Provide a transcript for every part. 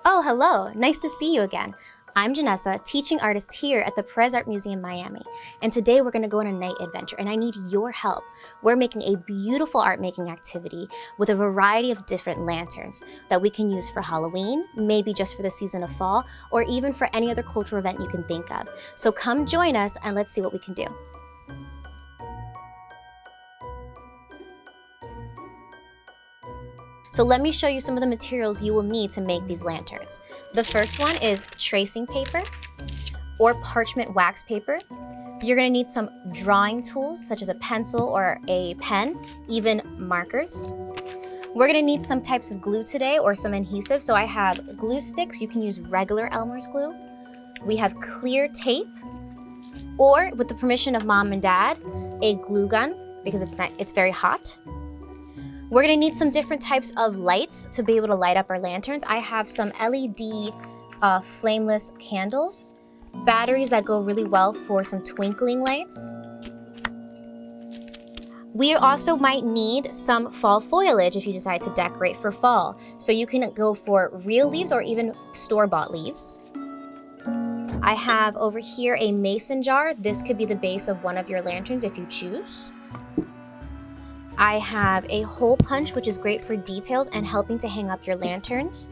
Oh, hello, nice to see you again. I'm Janessa, teaching artist here at the Perez Art Museum, Miami. And today we're gonna go on a night adventure and I need your help. We're making a beautiful art making activity with a variety of different lanterns that we can use for Halloween, maybe just for the season of fall, or even for any other cultural event you can think of. So come join us and let's see what we can do. So let me show you some of the materials you will need to make these lanterns. The first one is tracing paper or parchment wax paper. You're gonna need some drawing tools such as a pencil or a pen, even markers. We're gonna need some types of glue today or some adhesive. So I have glue sticks. You can use regular Elmer's glue. We have clear tape, or with the permission of mom and dad, a glue gun because it's very hot. We're gonna need some different types of lights to be able to light up our lanterns. I have some LED flameless candles, batteries that go really well for some twinkling lights. We also might need some fall foliage if you decide to decorate for fall. So you can go for real leaves or even store-bought leaves. I have over here a mason jar. This could be the base of one of your lanterns if you choose. I have a hole punch, which is great for details and helping to hang up your lanterns.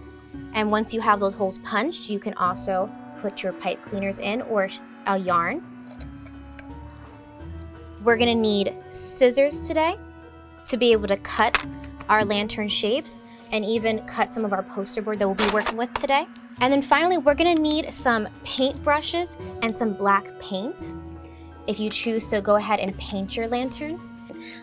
And once you have those holes punched, you can also put your pipe cleaners in or a yarn. We're gonna need scissors today to be able to cut our lantern shapes and even cut some of our poster board that we'll be working with today. And then finally, we're gonna need some paint brushes and some black paint if you choose to go ahead and paint your lantern.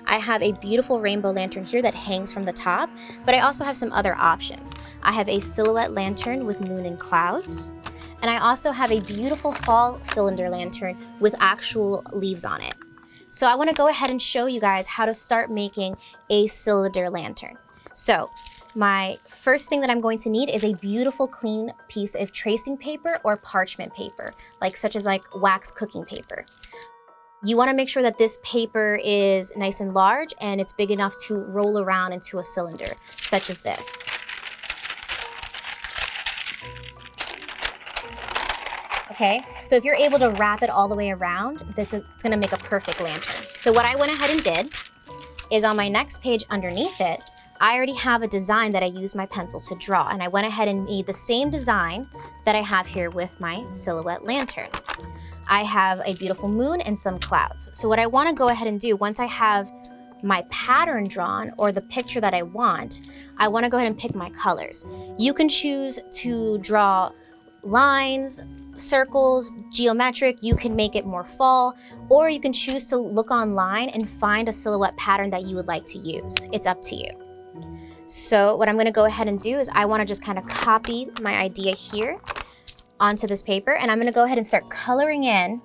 I have a beautiful rainbow lantern here that hangs from the top, but I also have some other options. I have a silhouette lantern with moon and clouds, and I also have a beautiful fall cylinder lantern with actual leaves on it. So I want to go ahead and show you guys how to start making a cylinder lantern. So my first thing that I'm going to need is a beautiful clean piece of tracing paper or parchment paper, such as wax cooking paper. You want to make sure that this paper is nice and large and it's big enough to roll around into a cylinder, such as this. Okay, so if you're able to wrap it all the way around, it's going to make a perfect lantern. So what I went ahead and did is on my next page underneath it, I already have a design that I used my pencil to draw, and I went ahead and made the same design that I have here with my silhouette lantern. I have a beautiful moon and some clouds. So what I want to go ahead and do, once I have my pattern drawn or the picture that I want to go ahead and pick my colors. You can choose to draw lines, circles, geometric. You can make it more fall, or you can choose to look online and find a silhouette pattern that you would like to use. It's up to you. So what I'm going to go ahead and do is I want to just kind of copy my idea here onto this paper, and I'm going to go ahead and start coloring in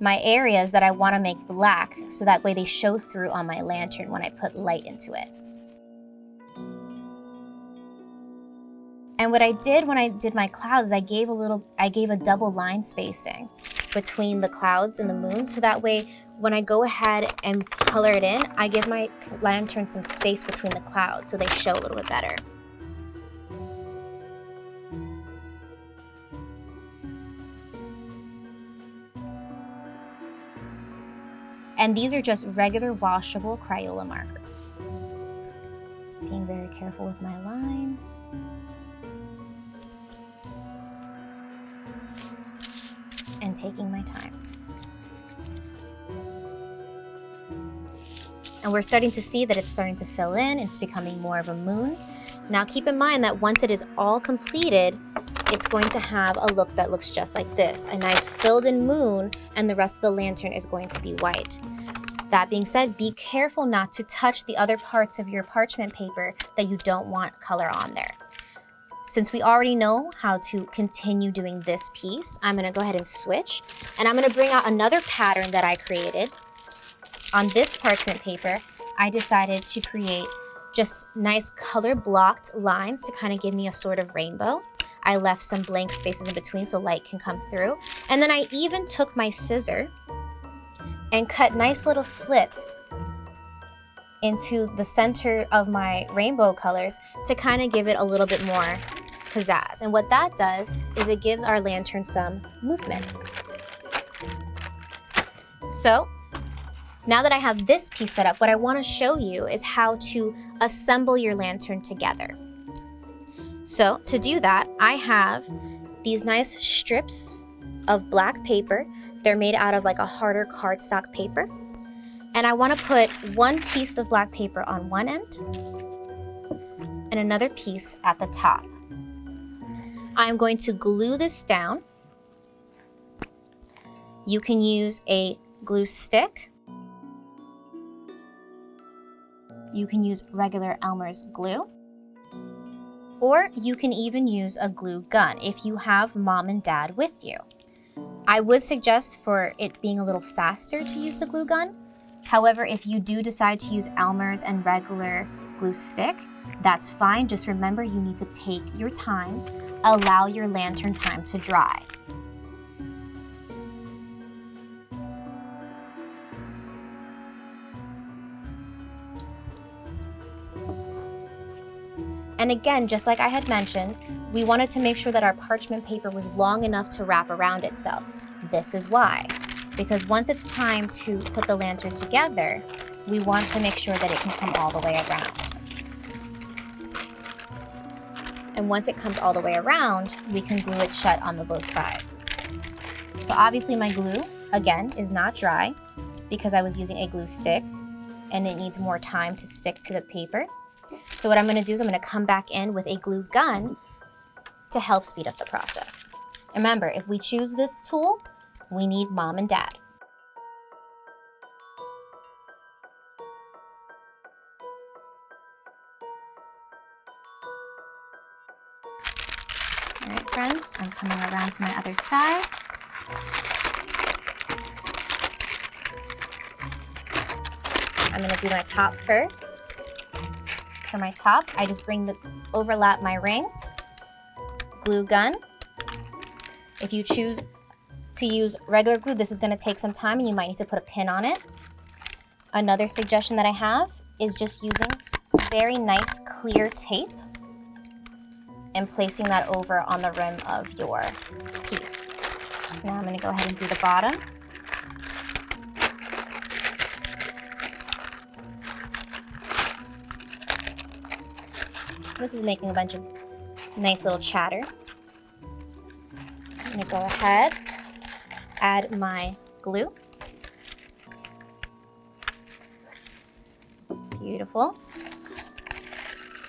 my areas that I want to make black, so that way they show through on my lantern when I put light into it. And what I did when I did my clouds is I gave a double line spacing between the clouds and the moon, so that way when I go ahead and color it in, I give my lantern some space between the clouds so they show a little bit better. And these are just regular washable Crayola markers. Being very careful with my lines. And taking my time. And we're starting to see that it's starting to fill in. It's becoming more of a moon. Now keep in mind that once it is all completed, it's going to have a look that looks just like this, a nice filled in moon, and the rest of the lantern is going to be white. That being said, be careful not to touch the other parts of your parchment paper that you don't want color on there. Since we already know how to continue doing this piece, I'm going to go ahead and switch, and I'm going to bring out another pattern that I created. On this parchment paper, I decided to create just nice color blocked lines to kind of give me a sort of rainbow. I left some blank spaces in between so light can come through. And then I even took my scissor and cut nice little slits into the center of my rainbow colors to kind of give it a little bit more pizzazz. And what that does is it gives our lantern some movement. So now that I have this piece set up, what I want to show you is how to assemble your lantern together. So to do that, I have these nice strips of black paper. They're made out of like a harder cardstock paper. And I want to put one piece of black paper on one end and another piece at the top. I'm going to glue this down. You can use a glue stick. You can use regular Elmer's glue. Or you can even use a glue gun if you have mom and dad with you. I would suggest for it being a little faster to use the glue gun. However, if you do decide to use Elmer's and regular glue stick, that's fine. Just remember you need to take your time, allow your lantern time to dry. And again, just like I had mentioned, we wanted to make sure that our parchment paper was long enough to wrap around itself. This is why. Because once it's time to put the lantern together, we want to make sure that it can come all the way around. And once it comes all the way around, we can glue it shut on the both sides. So obviously my glue, again, is not dry because I was using a glue stick and it needs more time to stick to the paper. So what I'm going to do is I'm going to come back in with a glue gun to help speed up the process. Remember, if we choose this tool, we need mom and dad. All right, friends, I'm coming around to my other side. I'm going to do my top first. For my top, I just overlap my ring, glue gun. If you choose to use regular glue, this is going to take some time and you might need to put a pin on it. Another suggestion that I have is just using very nice clear tape and placing that over on the rim of your piece. Now I'm going to go ahead and do the bottom. This is making a bunch of nice little chatter. I'm going to go ahead, add my glue. Beautiful.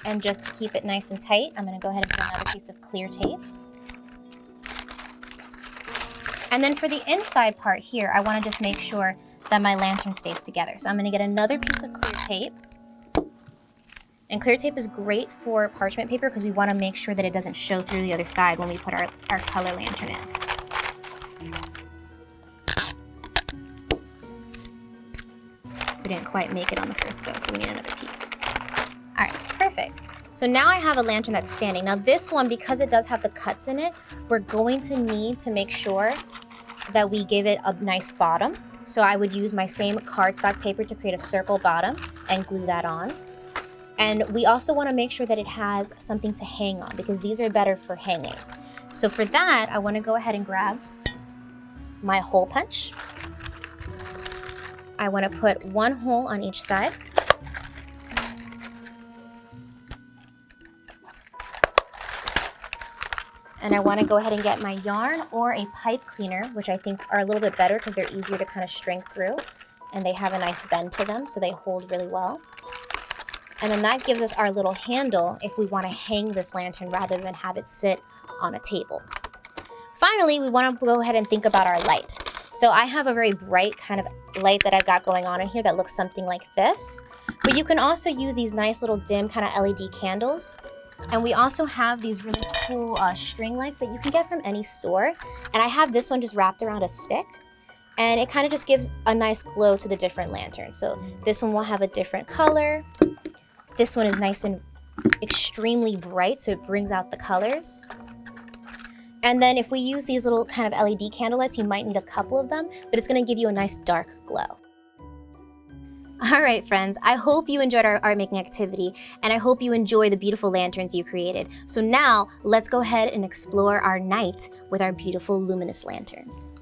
And just to keep it nice and tight, I'm going to go ahead and put another piece of clear tape. And then for the inside part here, I want to just make sure that my lantern stays together. So I'm going to get another piece of clear tape. And clear tape is great for parchment paper because we want to make sure that it doesn't show through the other side when we put our color lantern in. We didn't quite make it on the first go, so we need another piece. All right, perfect. So now I have a lantern that's standing. Now this one, because it does have the cuts in it, we're going to need to make sure that we give it a nice bottom. So I would use my same cardstock paper to create a circle bottom and glue that on. And we also want to make sure that it has something to hang on because these are better for hanging. So for that, I want to go ahead and grab my hole punch. I want to put one hole on each side. And I want to go ahead and get my yarn or a pipe cleaner, which I think are a little bit better because they're easier to kind of shrink through and they have a nice bend to them, so they hold really well. And then that gives us our little handle if we want to hang this lantern rather than have it sit on a table. Finally, we want to go ahead and think about our light. So I have a very bright kind of light that I've got going on in here that looks something like this. But you can also use these nice little dim kind of LED candles. And we also have these really cool string lights that you can get from any store. And I have this one just wrapped around a stick. And it kind of just gives a nice glow to the different lanterns. So this one will have a different color. This one is nice and extremely bright, so it brings out the colors. And then if we use these little kind of LED candle lights, you might need a couple of them, but it's going to give you a nice dark glow. All right, friends, I hope you enjoyed our art making activity, and I hope you enjoy the beautiful lanterns you created. So now let's go ahead and explore our night with our beautiful luminous lanterns.